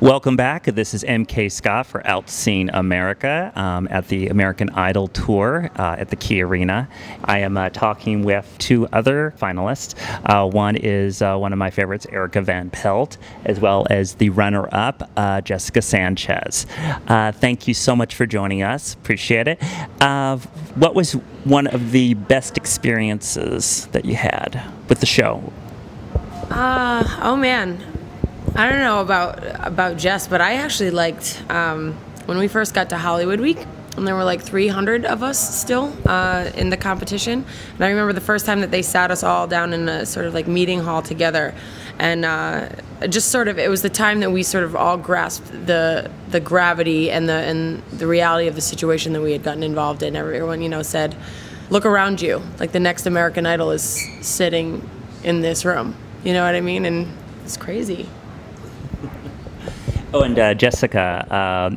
Welcome back. This is MK Scott for OUTscene America at the American Idol Tour at the Key Arena. I am talking with two other finalists. One is one of my favorites, Erika Van Pelt, as well as the runner-up, Jessica Sanchez. Thank you so much for joining us. Appreciate it. What was one of the best experiences that you had with the show? Oh man. I don't know about Jess, but I actually liked when we first got to Hollywood Week, and there were like 300 of us still in the competition. And I remember the first time that they sat us all down in a sort of like meeting hall together, and just sort of, it was the time that we sort of all grasped the gravity and the reality of the situation that we had gotten involved in. Everyone, you know, said, "Look around you, like the next American Idol is sitting in this room." You know what I mean? And it's crazy. Oh, and Jessica,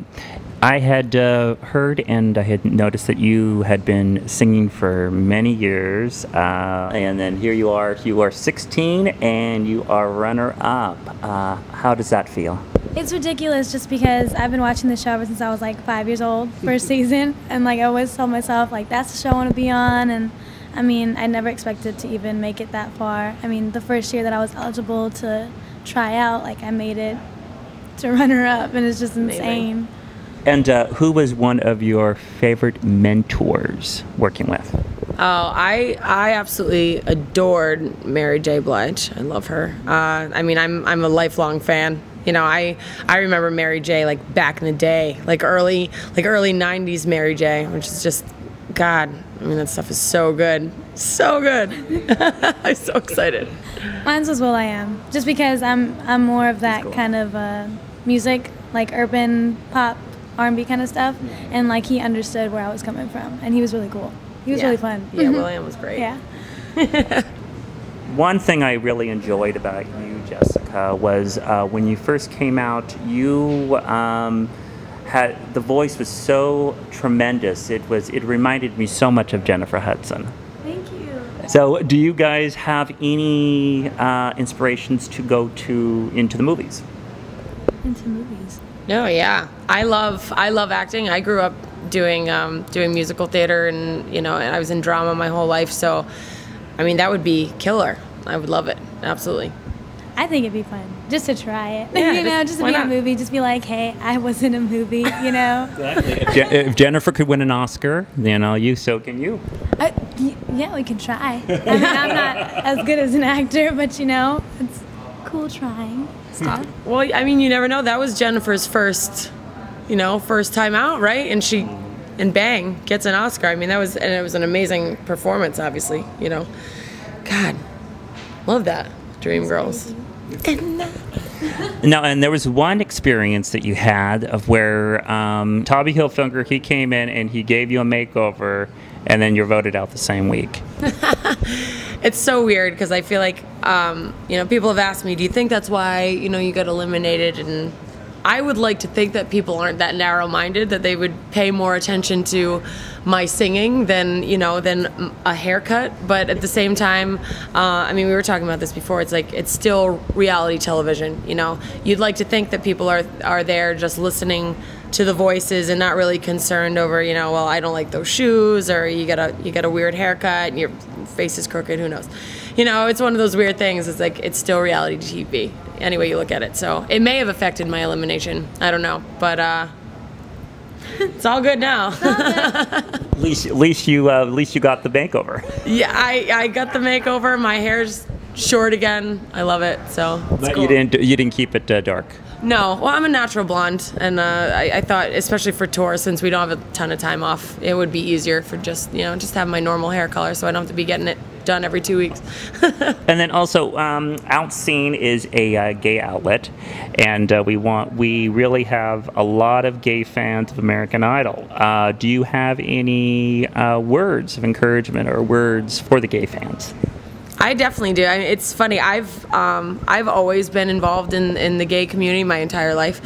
I had heard and I had noticed that you had been singing for many years, and then here you are 16 and you are runner-up. How does that feel? It's ridiculous just because I've been watching the show ever since I was like 5 years old, first season, and like I always told myself like that's the show I want to be on, and I mean I never expected to even make it that far. I mean the first year that I was eligible to try out, like I made it to runner-up, and it's just insane. And who was one of your favorite mentors working with? Oh, I absolutely adored Mary J. Blige. I love her. I mean, I'm a lifelong fan. You know, I remember Mary J. like back in the day, like early 90s Mary J., which is just, God, I mean that stuff is so good, so good. I'm so excited. Mine was will.i.am, just because I'm more of that cool kind of music, like urban pop, R&B kind of stuff, and like he understood where I was coming from, and he was really cool. He was really fun. Yeah, will.i.am was great. Yeah. One thing I really enjoyed about you, Jessica, was when you first came out, you had the voice was so tremendous. It reminded me so much of Jennifer Hudson. Thank you. So, do you guys have any inspirations to go into the movies? Into movies. No, yeah, I love acting. I grew up doing musical theater, and you know, and I was in drama my whole life. So, I mean, that would be killer. I would love it, absolutely. I think it'd be fun just to try it. Yeah, you know, just to be in a movie, just be like, hey, I was in a movie. You know. Exactly. If Jennifer could win an Oscar, you know, so can you. Yeah, we can try. I mean, I'm not as good as an actor, but you know, it's cool trying stuff. Well, I mean, you never know. That was Jennifer's first time out, right? And bang, gets an Oscar. I mean, it was an amazing performance, obviously. You know, God, love that. Dreamgirls. No, and there was one experience that you had of where Tommy Hilfiger, he came in and he gave you a makeover, and then you're voted out the same week. It's so weird because I feel like, you know, people have asked me, do you think that's why, you know, you got eliminated? And I would like to think that people aren't that narrow-minded, that they would pay more attention to my singing than, you know, than a haircut. But at the same time, I mean, we were talking about this before. It's like, it's still reality television, you know. You'd like to think that people are there just listening to the voices and not really concerned over, you know, well, I don't like those shoes, or you got a weird haircut and your face is crooked, who knows. You know, it's one of those weird things. It's like, it's still reality TV, any way you look at it. So it may have affected my elimination. I don't know, but it's all good now. At least you got the makeover. Yeah, I got the makeover. My hair's short again. I love it. So it's but cool. you didn't keep it dark. No, well, I'm a natural blonde, and I thought, especially for tour, since we don't have a ton of time off, it would be easier for just have my normal hair color, so I don't have to be getting it done every 2 weeks. And then also, OUTscene is a gay outlet, and we really have a lot of gay fans of American Idol. Do you have any words of encouragement or words for the gay fans? I definitely do. I mean, it's funny. I've always been involved in the gay community my entire life.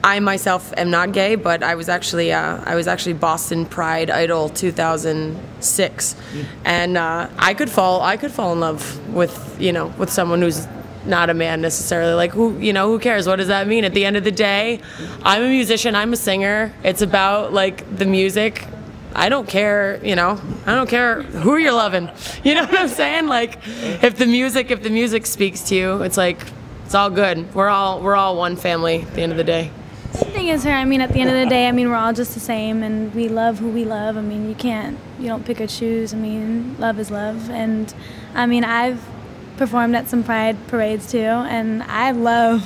I myself am not gay, but I was actually Boston Pride Idol 2006, and I could fall in love with someone who's not a man necessarily. Like, who cares? What does that mean? At the end of the day, I'm a musician, I'm a singer. It's about like the music. I don't care, I don't care who you're loving. You know what I'm saying? Like, if the music speaks to you, it's like, it's all good. We're all one family at the end of the day. The thing is, at the end of the day, we're all just the same, and we love who we love. You don't pick or choose. Love is love. And, I've performed at some pride parades too, and I love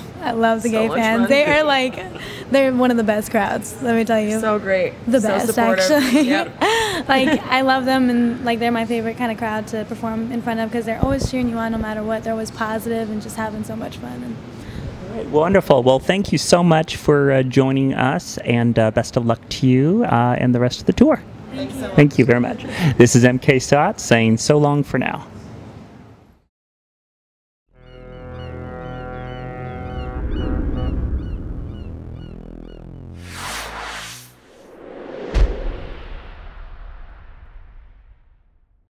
the gay fans. Fun. They are they're one of the best crowds, let me tell you. So great. The so best, supportive. actually. Yep. I love them, and they're my favorite kind of crowd to perform in front of, because they're always cheering you on no matter what. They're always positive and just having so much fun. Wonderful. Well, thank you so much for joining us, and best of luck to you and the rest of the tour. Thanks so much. Thank you very much. This is MK Stott saying so long for now.